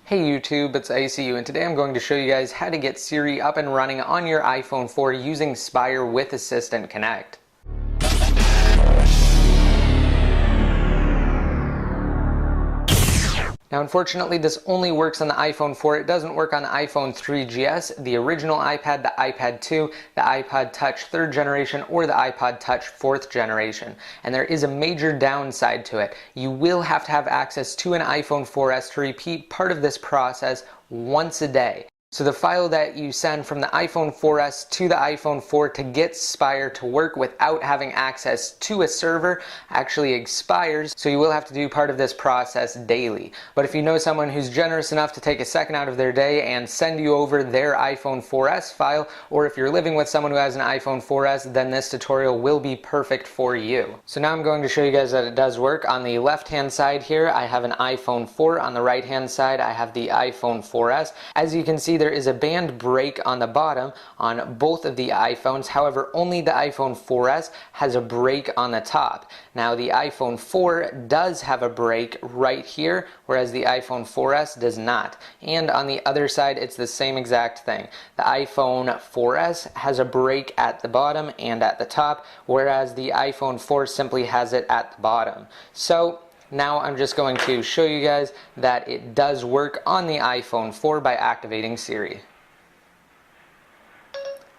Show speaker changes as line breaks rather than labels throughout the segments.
Hey YouTube, it's ICU, and today I'm going to show you guys how to get Siri up and running on your iPhone 4 using Spire with Assistant Connect. Now unfortunately this only works on the iPhone 4, it doesn't work on the iPhone 3GS, the original iPad, the iPad 2, the iPod Touch 3rd generation, or the iPod Touch 4th generation. And there is a major downside to it. You will have to have access to an iPhone 4S to repeat part of this process once a day. So the file that you send from the iPhone 4S to the iPhone 4 to get Spire to work without having access to a server actually expires, so you will have to do part of this process daily. But if you know someone who's generous enough to take a second out of their day and send you over their iPhone 4S file, or if you're living with someone who has an iPhone 4S, then this tutorial will be perfect for you. So now I'm going to show you guys that it does work. On the left hand side here I have an iPhone 4, on the right hand side I have the iPhone 4S. As you can see, there is a band break on the bottom on both of the iPhones. However, only the iPhone 4S has a break on the top. Now the iPhone 4 does have a break right here, whereas the iPhone 4S does not. And on the other side it's the same exact thing. The iPhone 4S has a break at the bottom and at the top, whereas the iPhone 4 simply has it at the bottom. So now I'm just going to show you guys that it does work on the iPhone 4 by activating Siri.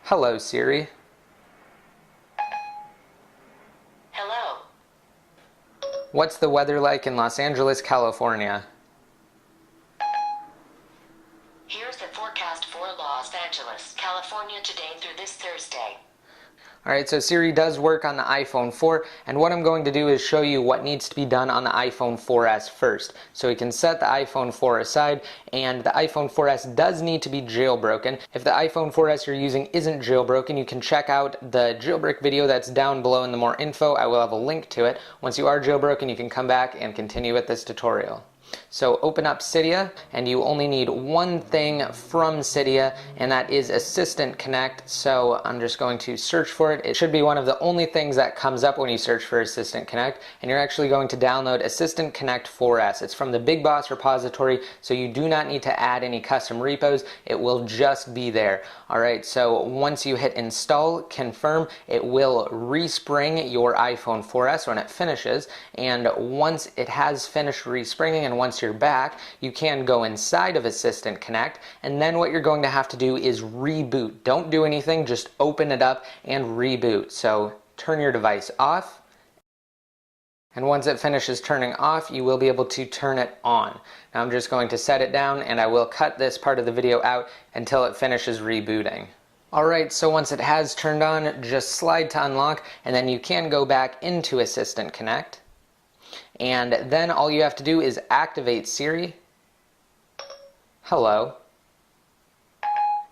Hello Siri.
Hello.
What's the weather like in Los Angeles, California?
Here's the forecast for Los Angeles, California today through this Thursday.
Alright, so Siri does work on the iPhone 4, and what I'm going to do is show you what needs to be done on the iPhone 4S first. So we can set the iPhone 4 aside, and the iPhone 4S does need to be jailbroken. If the iPhone 4S you're using isn't jailbroken, you can check out the jailbreak video that's down below in the more info. I will have a link to it. Once you are jailbroken, you can come back and continue with this tutorial. So open up Cydia, and you only need one thing from Cydia, and that is Assistant Connect. So I'm just going to search for it. It should be one of the only things that comes up when you search for Assistant Connect, and you're actually going to download Assistant Connect 4S. It's from the Big Boss repository, so you do not need to add any custom repos. It will just be there. Alright, so once you hit install, confirm, it will respring your iPhone 4S when it finishes, and once it has finished respringing and once you're back, you can go inside of Assistant Connect, and then what you're going to have to do is reboot. Don't do anything, just open it up and reboot. So turn your device off, and once it finishes turning off, you will be able to turn it on. Now I'm just going to set it down, and I will cut this part of the video out until it finishes rebooting. Alright, so once it has turned on, just slide to unlock, and then you can go back into Assistant Connect. And then all you have to do is activate Siri. Hello.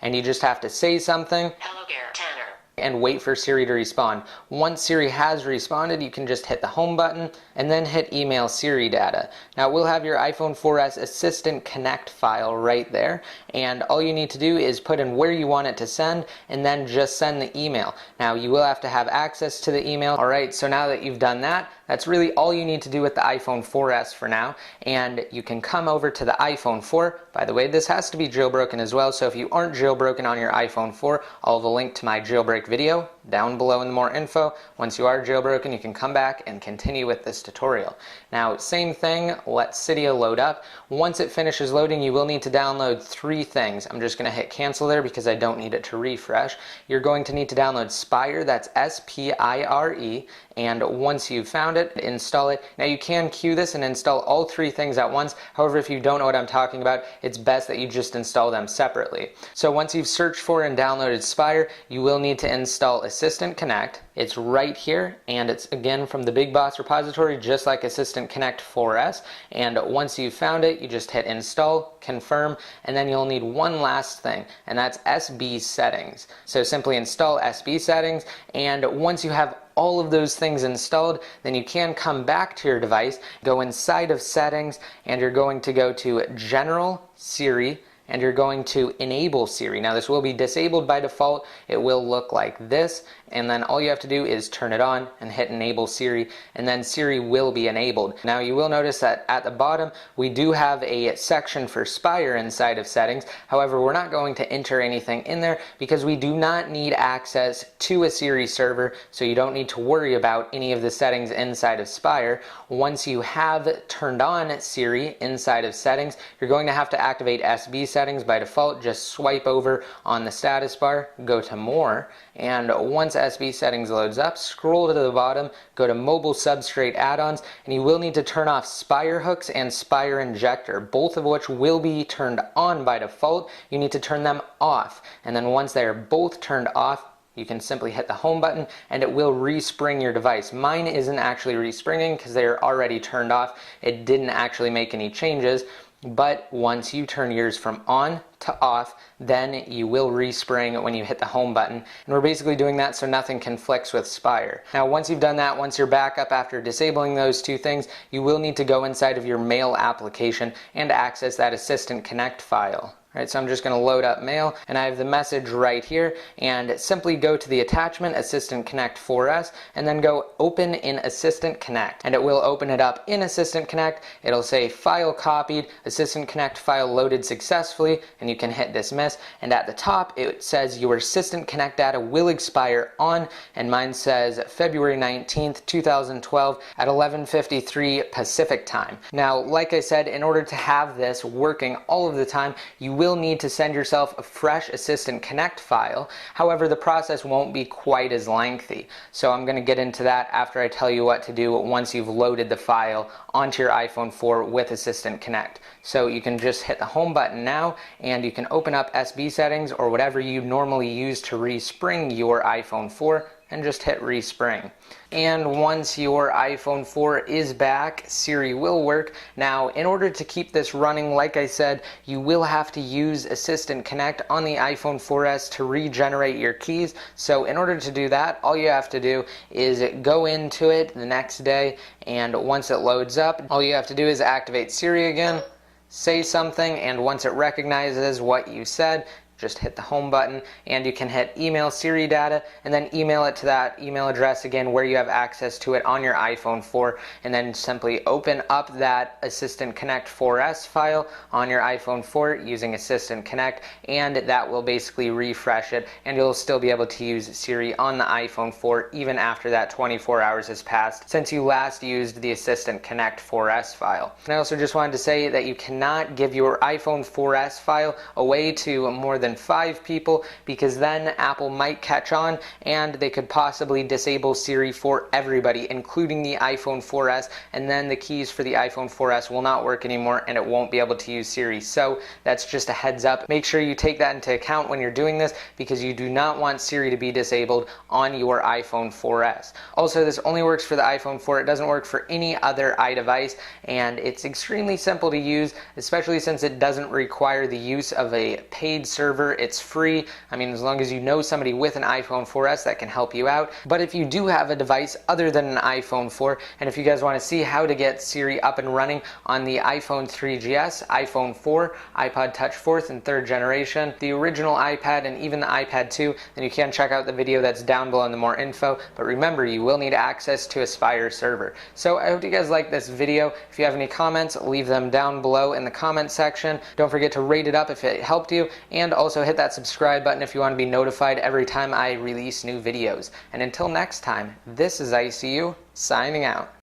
And you just have to say something.
Hello there, Tanner.
And wait for Siri to respond. Once Siri has responded, you can just hit the home button and then hit email Siri data. Now we'll have your iPhone 4S Assistant Connect file right there, and all you need to do is put in where you want it to send and then just send the email. Now you will have to have access to the email. Alright, so now that you've done that, that's really all you need to do with the iPhone 4S for now, and you can come over to the iPhone 4. By the way, this has to be jailbroken as well, so if you aren't jailbroken on your iPhone 4, I'll have a link to my jailbreak video down below in the more info. Once you are jailbroken, you can come back and continue with this tutorial. Now, same thing, let Cydia load up. Once it finishes loading, you will need to download 3 things. I'm just going to hit cancel there because I don't need it to refresh. You're going to need to download Spire, that's S-P-I-R-E, and once you've found it, install it. Now you can queue this and install all 3 things at once. However, if you don't know what I'm talking about, it's best that you just install them separately. So once you've searched for and downloaded Spire, you will need to install Assistant Connect. It's right here, and it's again from the Big Boss repository, just like Assistant Connect 4S. And once you've found it, you just hit install, confirm, and then you'll need one last thing, and that's SB settings. So simply install SB settings, and once you have all of those things installed, then you can come back to your device, go inside of settings, and you're going to go to General, Siri, and you're going to enable Siri. Now this will be disabled by default. It will look like this, and then all you have to do is turn it on and hit enable Siri, and then Siri will be enabled. Now you will notice that at the bottom we do have a section for Spire inside of settings. However, we're not going to enter anything in there because we do not need access to a Siri server, so you don't need to worry about any of the settings inside of Spire. Once you have turned on Siri inside of settings, you're going to have to activate SB settings by default. Just swipe over on the status bar, go to more, and once SB settings loads up, scroll to the bottom, go to mobile substrate add-ons, and you will need to turn off Spire hooks and Spire injector, both of which will be turned on by default. You need to turn them off, and then once they are both turned off, you can simply hit the home button and it will respring your device. Mine isn't actually respringing because they are already turned off. It didn't actually make any changes, but once you turn yours from on to off, then you will respring when you hit the home button. And we're basically doing that so nothing conflicts with Spire. Now once you've done that, once you're back up after disabling those two things, you will need to go inside of your Mail application and access that Assistant Connect file. Right, so I'm just going to load up Mail, and I have the message right here, and simply go to the attachment Assistant Connect 4S and then go open in Assistant Connect, and it will open it up in Assistant Connect. It'll say file copied, Assistant Connect file loaded successfully, and you can hit dismiss, and at the top it says your Assistant Connect data will expire on, and mine says February 19th 2012 at 11:53 Pacific time. Now like I said, in order to have this working all of the time, you will need to send yourself a fresh Assistant Connect file. However, the process won't be quite as lengthy. So I'm going to get into that after I tell you what to do once you've loaded the file onto your iPhone 4 with Assistant Connect. So you can just hit the home button now, and you can open up SB settings or whatever you normally use to respring your iPhone 4, and just hit respring. And once your iPhone 4 is back, Siri will work. Now, in order to keep this running, like I said, you will have to use Assistant Connect on the iPhone 4S to regenerate your keys. So in order to do that, all you have to do is go into it the next day, and once it loads up, all you have to do is activate Siri again, say something, and once it recognizes what you said, just hit the home button, and you can hit email Siri data and then email it to that email address again where you have access to it on your iPhone 4, and then simply open up that Assistant Connect 4S file on your iPhone 4 using Assistant Connect, and that will basically refresh it, and you'll still be able to use Siri on the iPhone 4 even after that 24 hours has passed since you last used the Assistant Connect 4S file. And I also just wanted to say that you cannot give your iPhone 4S file away to more than 5 people, because then Apple might catch on and they could possibly disable Siri for everybody, including the iPhone 4S, and then the keys for the iPhone 4S will not work anymore and it won't be able to use Siri. So that's just a heads up. Make sure you take that into account when you're doing this, because you do not want Siri to be disabled on your iPhone 4S. Also, this only works for the iPhone 4. It doesn't work for any other iDevice, and it's extremely simple to use, especially since it doesn't require the use of a paid server. It's free. I mean, as long as you know somebody with an iPhone 4S, that can help you out. But if you do have a device other than an iPhone 4, and if you guys want to see how to get Siri up and running on the iPhone 3GS, iPhone 4, iPod Touch 4th and 3rd generation, the original iPad, and even the iPad 2, then you can check out the video that's down below in the more info. But remember, you will need access to a Spire server. So I hope you guys like this video. If you have any comments, leave them down below in the comment section. Don't forget to rate it up if it helped you, and also hit that subscribe button if you want to be notified every time I release new videos. And until next time, this is ICU signing out.